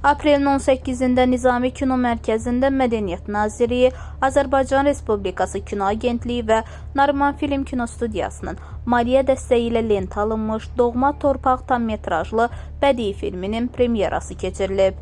Aprelin 18-də Nizami Kino Mərkəzində Mədəniyyət Nazirliyi, Azərbaycan Respublikası Kino Agentliyi və Nariman Film Kinostudiyasının maliyyə dəstəyi ilə lentə alınmış Doğma Torpaq tam metrajlı bədii filminin premyerası keçirilib.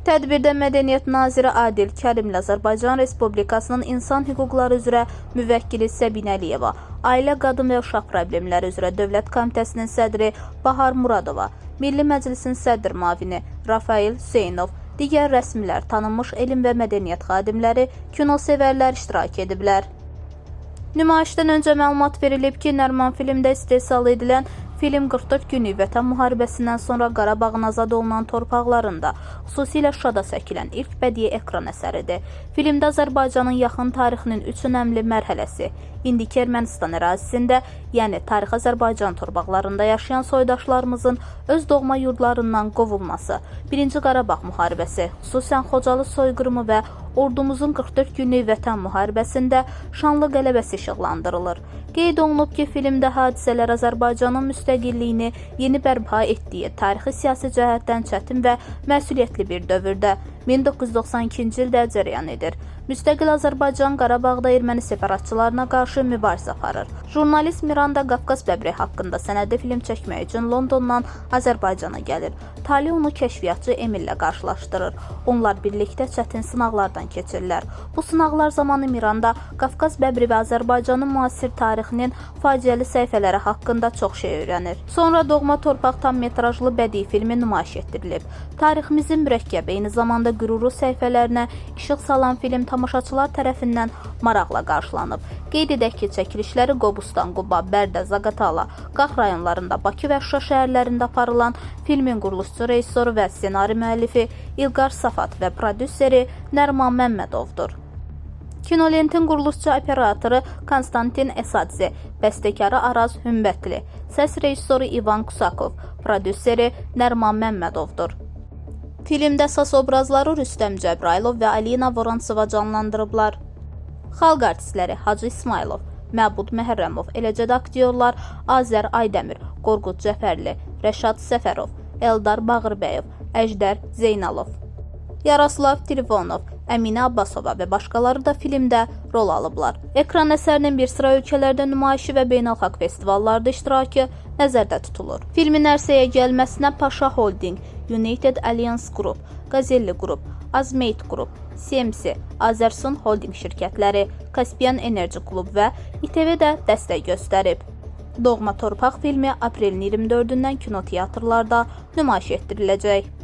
Tədbirdə Mədəniyyət Naziri Adil Kərimli, Azərbaycan Respublikasının İnsan Hüquqları üzrə müvəkkili Səbinə Əliyeva, Ailə, Qadın və Uşaq Problemləri üzrə Dövlət Komitəsinin sədri Bahar Muradova, Milli Məclisin sədr müavini Rafael Hüseynov, digər rəsmilər, tanınmış elm və mədəniyyət xadimləri, kinosevərlər iştirak ediblər. Nümayişdən öncə məlumat verilib ki, Nariman filmdə istehsal edilən film 44 günlük Vətən müharibəsindən sonra Qarabağın azad olunan torpaqlarında, xüsusilə Şuşada çəkilən ilk bədii ekran əsəridir. Filmdə Azərbaycanın yaxın tarixinin 3 önəmli mərhələsi, indiki Ermənistan ərazisində, yəni tarix Azərbaycan torpaqlarında yaşayan soydaşlarımızın öz doğma yurdlarından qovulması, 1-ci Qarabağ müharibəsi, xüsusən Xocalı soyqırımı və ordumuzun 44 günlük Vətən müharibəsində şanlı qələbəsi işıqlandırılır. Qeyd olunub ki, filmdə hadisələr Azərbaycanın müstəqilliyini yeni bərpa etdiyi, tarixi siyasi cəhətdən çətin və məsuliyyətli bir dövrdə 1992-ci ildə cərəyan edir. Müstəqil Azərbaycan Qarabağda erməni separatçılarına qarşı mübarizə aparır. Jurnalist Miranda Qafqaz bəbri haqqında sənədli film çəkmək üçün Londondan Azərbaycana gəlir. Tali onu kəşfiyyatçı Emillə qarşılaşdırır. Onlar birlikdə çətin sınaqlardan keçirlər. Bu sınaqlar zamanı Miranda Qafqaz bəbri və Azərbaycanın müasir tarixinin faciəli səhifələri haqqında çox şey öyrənir. Sonra Doğma Torpaq tam metrajlı bədii filmi nümayiş etdirilib. Tariximizin mürəkkəb, eyni zamanda qürurlu səhifələrinə işıq salan film tamaşaçılar tərəfindən maraqla qarşılanıb. Qeyd edək ki, çəkilişləri Qobustan, Quba, Bərdə, Zaqatala, Qax rayonlarında, Bakı və Şuşa şəhərlərində aparılan filmin quruluşçu rejissoru və ssenari müəllifi İlqar Safat və prodüseri Nəriman Məmmədovdur. Kinolentin quruluşçu operatoru Konstantin Esadze, bəstəkarı Araz Hümbətli, səs rejissoru İvan Kusakov, prodüseri Nəriman Məmmədovdur. Filmdə əsas obrazları Rüstəm Cəbrailov və Alina Vorontsova canlandırıblar. Xalq artistləri Hacı İsmailov, Məbud Məhərrəmov, eləcə də aktyorlar Azər Aydəmir, Qorqud Cəfərli, Rəşad Səfərov, Eldar Bağırbəyov, Əjdər Zeynalov, Yaroslav Trivonov, Əminə Abbasova və başqaları da filmdə rol alıblar. Ekran əsərinin bir sıra ölkələrdə nümayişi və beynəlxalq festivallarda iştirakı nəzərdə tutulur. Filmin ərsəyə gəlməsinə Paşa Holding, United Alliance Group, Qazelli Group, Azmate Group, CMC, Azersun Holding şirkətləri, Kaspian Enerji Klub və İTV də dəstək göstərib. Doğma Torpaq filmi aprelin 24-dən kinoteatrlarda nümayiş etdiriləcək.